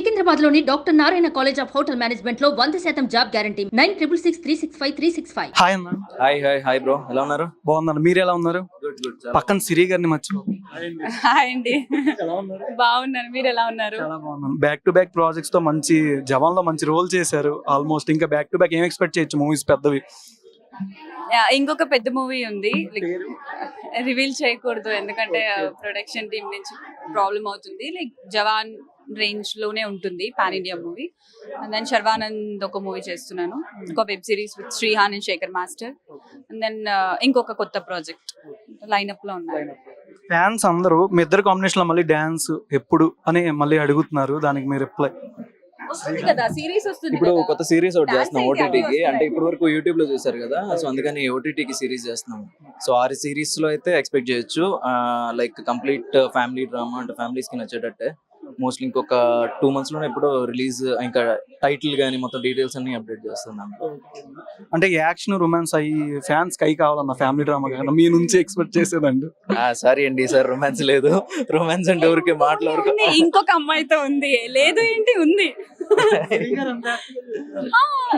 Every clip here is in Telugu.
సికింద్రాబాద్లోని Doctor Narayana College of Hotel Management లో 100% జాబ్ గ్యారంటీ 966365 హాయ్ అన్న. హాయ్ బ్రో, ఎలా ఉన్నారు? బాగున్నాను, మీరు ఎలా ఉన్నారు? పక్కన సిరి గారిని మర్చిపో. హాయ్ అండి, బాగున్నాను, మీరు ఎలా ఉన్నారు? చాలా బాగున్నాను. బ్యాక్ టు బ్యాక్ ప్రాజెక్ట్స్ తో మంచి జవాన్ లో మంచి రోల్ చేశారు. ఆల్మోస్ట్ ఇంకా బ్యాక్ టు బ్యాక్ ఏం ఎక్స్పెక్ట్ చేయొచ్చు మూవీస్ పెద్దవి? ఇంకొక పెద్ద మూవీ ఉంది, రివీల్ చేయకూడదు ఎందుకంటే ప్రొడక్షన్ టీమ్ నుంచి ప్రాబ్లం అవుతుంది. లైక్ జవాన్ రేంజ్ లోనే ఉంటుంది, pan India movie. And then Sharwanand ఒక మూవీ చేస్తున్నాను, ఒక web series with Srihan and Shekhar master. And then ఇంకొక కొత్త ప్రాజెక్ట్ లైనప్ లో ఉన్నాయి. ఫ్యాన్స్ అందరూ మీ ఇద్దరు కాంబినేషన్ లో మళ్ళీ డాన్స్ ఎప్పుడు అని మళ్ళీ అడుగుతున్నారు, దానికి మీరు రిప్లై? వస్తుంది కదా, సిరీస్ వస్తుంది ఇప్పుడు కదా. కొత్త సిరీస్ ఒకటి చేస్తున్నాం Dance ఓటీటీకి. వస్తున్నాయి. అంటే ఇప్పటి వరకు యూట్యూబ్ లో చూసారు కదా, సో అందుకని ఓటీటీకి సిరీస్ చేస్తున్నాం. సో ఆ సిరీస్ లో అయితే ఎక్స్పెక్ట్ చేయొచ్చు లైక్ కంప్లీట్ ఫ్యామిలీ డ్రామా, అంటే ఫ్యామిలీస్ కి నచ్చేటట్టే. మోస్ట్లీ ఇంకొక 2 months లోనే ఎప్పుడో రిలీజ్, ఇంకా టైటిల్ గానీ మొత్తం డీటెయిల్స్ అన్ని అప్డేట్ చేస్తున్నాం. అంటే యాక్షన్ రొమాన్స్ అయ్యి ఫ్యాన్స్ కై కావాలన్న ఫ్యామిలీ డ్రామా కదా మీ నుంచి ఎక్స్పెక్ట్ చేసేదండి. సారీ అండి సార్, రొమాన్స్ లేదు. రొమాన్స్ అంటే ఊరికే మాట్లాడుకో. ఉంది, ఇంకొక అమ్మాయితో ఉంది. లేదు ఏంటి, ఉంది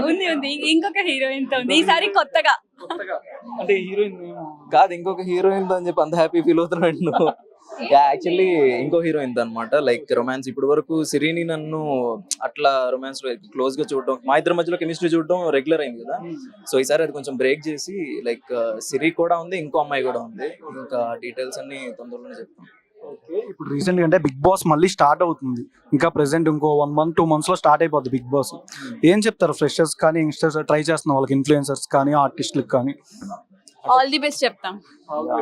ఉంది ఉంది ఇంకొక హీరోయిన్ తో ఉంది, ఈసారి కొత్తగా. అంటే హీరోయిన్ కాదు, ఇంకొక హీరోయిన్ అని చెప్పి అంత హ్యాపీ ఫీల్ అవుతున్నాడు నువ్వు. యాక్చువల్లీ ఇంకో హీరోయిన్ అనమాట. లైక్ రొమాన్స్ ఇప్పటి వరకు సిరిని నన్ను అట్లా రొమాన్స్ లో క్లోజ్ గా చూడడం, మా ఇద్దరి మధ్యలో కెమిస్ట్రీ చూడడం రెగ్యులర్ అయింది కదా. సో ఈసారి అది కొంచెం బ్రేక్ చేసి లైక్ సిరి కూడా ఉంది, ఇంకో అమ్మాయి కూడా ఉంది. ఇంకా డీటెయిల్స్ అన్ని తొందరలోనే చెప్తాం. ఇప్పుడు రీసెంట్ గా అంటే బిగ్ బాస్ మళ్ళీ స్టార్ట్ అవుతుంది. ఇంకా ప్రెసెంట్ ఇంకో 1 month 2 months లో స్టార్ట్ అయిపోద్ది బిగ్ బాస్. ఏం చెప్తారు ఫ్రెషర్స్ కానీ యంగ్స్టర్స్ ట్రై చేస్తున్న వాళ్ళకి, ఇన్ఫ్లుయెన్సర్స్ కానీ ఆర్టిస్టులకు కానీ? ఆల్ ది బెస్ట్ చెప్తాం.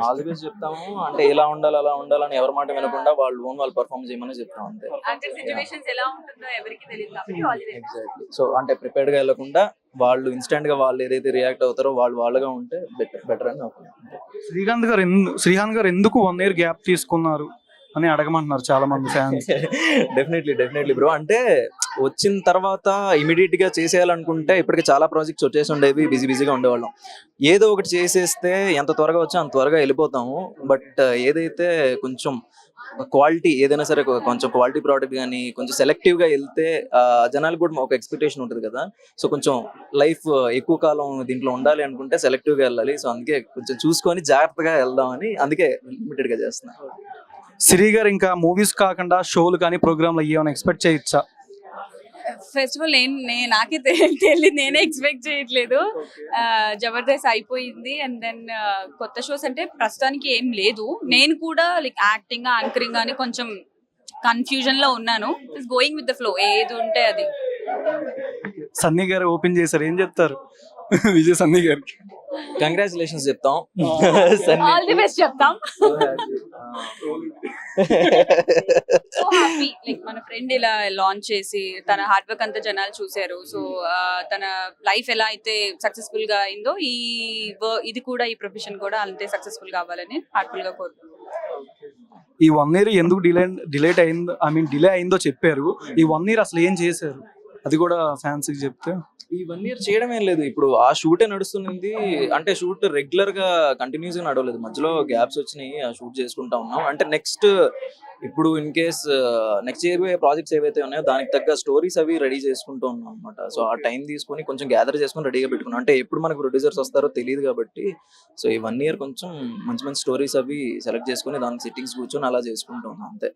ఆల్ ది బెస్ట్ చెప్తాము. అంటే ఇలా ఉండాలి అలా ఉండాలని ఎవరి మాట వినకుండా వాళ్ళు పర్ఫార్మ్ చేయమని చెప్తాం అంతే. అంటే సిచువేషన్స్ ఎలా ఉంటుందో ఎవరికి తెలియదు కాబట్టి all the best. Exactly. So అంటే ప్రిపేర్డ్ గా వెళ్ళకుండా వాళ్ళు ఇన్స్టెంట్ గా వాళ్ళు ఏదైతే రియాక్ట్ అవుతారో వాళ్ళుగా ఉంటే బెటర్ అని అనుకుంటున్నాను. శ్రీకాంత్ గారు ఎందుకు 1 year గ్యాప్ తీసుకున్నారు అని అడగమంటున్నారు చాలా మంది ఫ్యాన్స్. Definitely bro. అంటే వచ్చిన తర్వాత ఇమీడియట్ గా చేసేయాలనుకుంటే ఇప్పటికే చాలా ప్రాజెక్ట్స్ వచ్చేసి ఉండేవి, బిజీగా ఉండేవాళ్ళం. ఏదో ఒకటి చేసేస్తే ఎంత త్వరగా వచ్చో అంత త్వరగా వెళ్ళిపోతాము. బట్ ఏదైతే కొంచెం క్వాలిటీ, ఏదైనా సరే కొంచెం క్వాలిటీ ప్రోడక్ట్ కానీ కొంచెం సెలెక్టివ్ గా వెళ్తే జనాలకు కూడా ఒక ఎక్స్పెక్టేషన్ ఉంటుంది కదా. సో కొంచెం లైఫ్ ఎక్కువ కాలం దీంట్లో ఉండాలి అనుకుంటే సెలెక్టివ్ గా వెళ్ళాలి. సో అందుకే కొంచెం చూసుకొని జాగ్రత్తగా వెళ్దామని అందుకే లిమిటెడ్ గా చేస్తున్నాను. సిరి గారు ఇంకా మూవీస్ కాకుండా షోలు కానీ ప్రోగ్రాంలు ఏమైనా ఎక్స్పెక్ట్ చేయొచ్చా? ఫస్ట్ ఆఫ్ ఆల్ నాకే తెలియదు, నేనే ఎక్స్పెక్ట్ చేయట్లేదు. జబర్దస్త్ అయిపోయింది. అండ్ దెన్ కొత్త షోస్ అంటే ప్రస్తుతానికి ఏం లేదు. నేను కూడా లైక్ యాక్టింగ్, యాంకరింగ్ అని కొంచెం కన్ఫ్యూజన్ లో ఉన్నాను. గోయింగ్ విత్ ద ఫ్లో, ఏది ఉంటే అది. సన్నీ గారు ఓపెన్ చేశారు, ఏం చెప్తారు విజయ్ సన్నీ గారికి? కంగ్రాచులేషన్స్ చెప్తాం. ఆల్ ది బెస్ట్ చెప్తాం. సో హ్యాపీ, లైక్ మన ఫ్రెండ్ ఇలా లాంచ్ చేసి తన హార్డ్ వర్క్ అంతా జనాలు చూశారు. సో తన లైఫ్ ఎలా అయితే సక్సెస్ఫుల్ గా అయిందో ఇది కూడా, ఈ ప్రొఫెషన్ కూడా అంతే సక్సెస్ఫుల్ కావాలని హార్ట్ఫుల్ గా కోరుకుంటున్నాను. ఈ 1 year ఎందుకు డిలే అయిందో చెప్పారు. ఈ 1 year అసలు ఏం చేశారు అది కూడా ఫ్యాన్స్ కి చెప్తే? ఈ 1 year చేయడం ఏం లేదు. ఇప్పుడు ఆ షూటే నడుస్తుంది. అంటే షూట్ రెగ్యులర్ గా కంటిన్యూస్ గా నడవలేదు, మధ్యలో గ్యాప్స్ వచ్చినాయి. ఆ షూట్ చేసుకుంటా ఉన్నాం. అంటే నెక్స్ట్ ఇప్పుడు in case next year projects ఏవైతే ఉన్నాయో దానికి తగ్గ స్టోరీస్ అవి రెడీ చేసుకుంటూ ఉన్నాం అనమాట. సో ఆ టైం తీసుకొని కొంచెం గ్యాదర్ చేసుకొని రెడీగా పెట్టుకున్నాం. అంటే ఎప్పుడు మనకు ప్రొడ్యూసర్స్ వస్తారో తెలియదు కాబట్టి, సో ఈ 1 year కొంచెం మంచి స్టోరీస్ అవి సెలెక్ట్ చేసుకుని దానికి సెట్టింగ్స్ కూర్చొని అలా చేసుకుంటూ ఉన్నాం అంతే.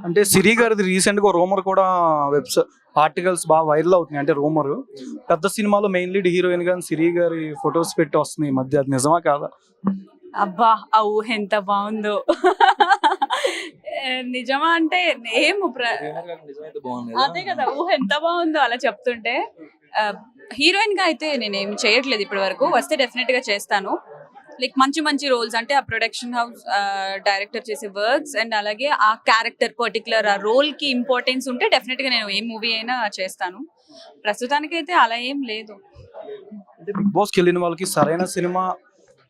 అంటే సిరి గారిది రీసెంట్ గా రూమర్ కూడా ఆర్టికల్స్ బాగా వైరల్ అవుతున్నాయి. అంటే రూమర్ పెద్ద సినిమాలో మెయిన్ లీడ్ హీరోయిన్ గా సిరి గారి ఫొటోస్ పెట్టి వస్తున్నాయి ఈ మధ్య, అది నిజమా కాదా? అబ్బా, ఆ ఊహ ఎంత బాగుందో. నిజమా అంటే అదే కదా, ఊహ ఎంత బాగుందో అలా చెప్తుంటే. హీరోయిన్ గా అయితే నేనేమి చేయట్లేదు ఇప్పటి వరకు. వస్తే డెఫినెట్ గా చేస్తాను. లైక్ మంచి రోల్స్, అంటే ఆ ప్రొడక్షన్ హౌస్ డైరెక్టర్ చేసే వర్క్స్ అండ్ అలాగే ఆ క్యారెక్టర్ పర్టికులర్ ఆ రోల్ కి ఇంపార్టెన్స్ ఉంటే డెఫినెట్ గా నేను ఏ మూవీ అయినా చేస్తాను. ప్రస్తుతానికైతే అలా ఏం లేదు. అంటే బిగ్ బాస్ కి వెళ్ళిన వాళ్ళకి సరైన సినిమా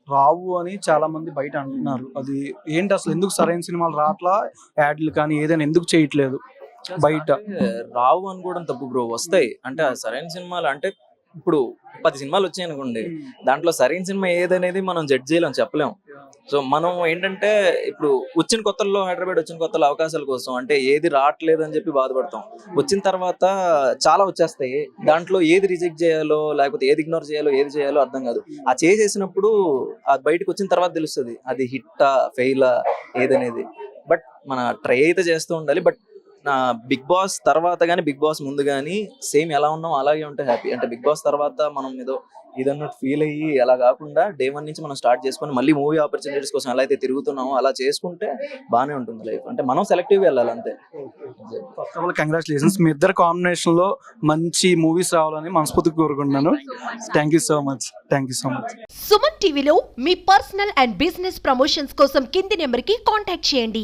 రావు అని చాలా మంది బయట అంటున్నారు. అది ఏంటి అసలు, ఎందుకు సరైన సినిమాలు రావట్లా? యాడ్లు కానీ ఏదైనా ఎందుకు చేయట్లేదు బయట? రావు అనుకోవడం తప్పు బ్రో, వస్తాయి. అంటే సరైన సినిమాలు అంటే ఇప్పుడు 10 సినిమాలు వచ్చాయి అనుకోండి, దాంట్లో సరైన సినిమా ఏదనేది మనం జడ్జ్ చేయలేం, చెప్పలేం. సో మనం ఏంటంటే ఇప్పుడు వచ్చిన కొత్తల్లో హైదరాబాద్ వచ్చిన కొత్తలో అవకాశాల కోసం అంటే ఏది రావట్లేదు అని చెప్పి బాధపడతాం. వచ్చిన తర్వాత చాలా వచ్చేస్తాయి, దాంట్లో ఏది రిజెక్ట్ చేయాలో లేకపోతే ఏది ఇగ్నోర్ చేయాలో ఏది చేయాలో అర్థం కాదు. ఆ చేసేసినప్పుడు అది బయటకు వచ్చిన తర్వాత తెలుస్తుంది అది హిట్టా ఫెయిలా ఏదనేది. బట్ మన ట్రై అయితే చేస్తూ ఉండాలి. బట్ బిగ్ బాస్ తర్వాత కానీ బిగ్ బాస్ ముందు కానీ సేమ్ ఎలా ఉన్నాం అలాగే ఉంటే హ్యాపీ. అంటే బిగ్ బాస్ తర్వాత మనం ఏదో ఇదన్నట్టు ఫీల్ అయ్యి అలా కాకుండా డే 1 నుంచి మనం స్టార్ట్ చేసుకొని మళ్ళీ మూవీ ఆపర్చునిటీస్ కోసం ఎలా అయితే తిరుగుతున్నామో అలా చేసుకుంటే బాగానే ఉంటుంది లైఫ్. అంటే మనం సెలెక్టివ్గా వెళ్ళాలి అంతే. ఫస్ట్ ఆఫ్ ఆల్ కంగ్రాచులేషన్స్, మీ ఇద్దరు కాంబినేషన్ లో మంచి మూవీస్ రావాలని మనస్ఫూర్తిగా కోరుకుంటున్నాను. Thank you so much. Suman టీవీలో మీ పర్సనల్ అండ్ బిజినెస్ ప్రమోషన్స్ కోసం కింది నెంబర్కి కాంటాక్ట్ చేయండి.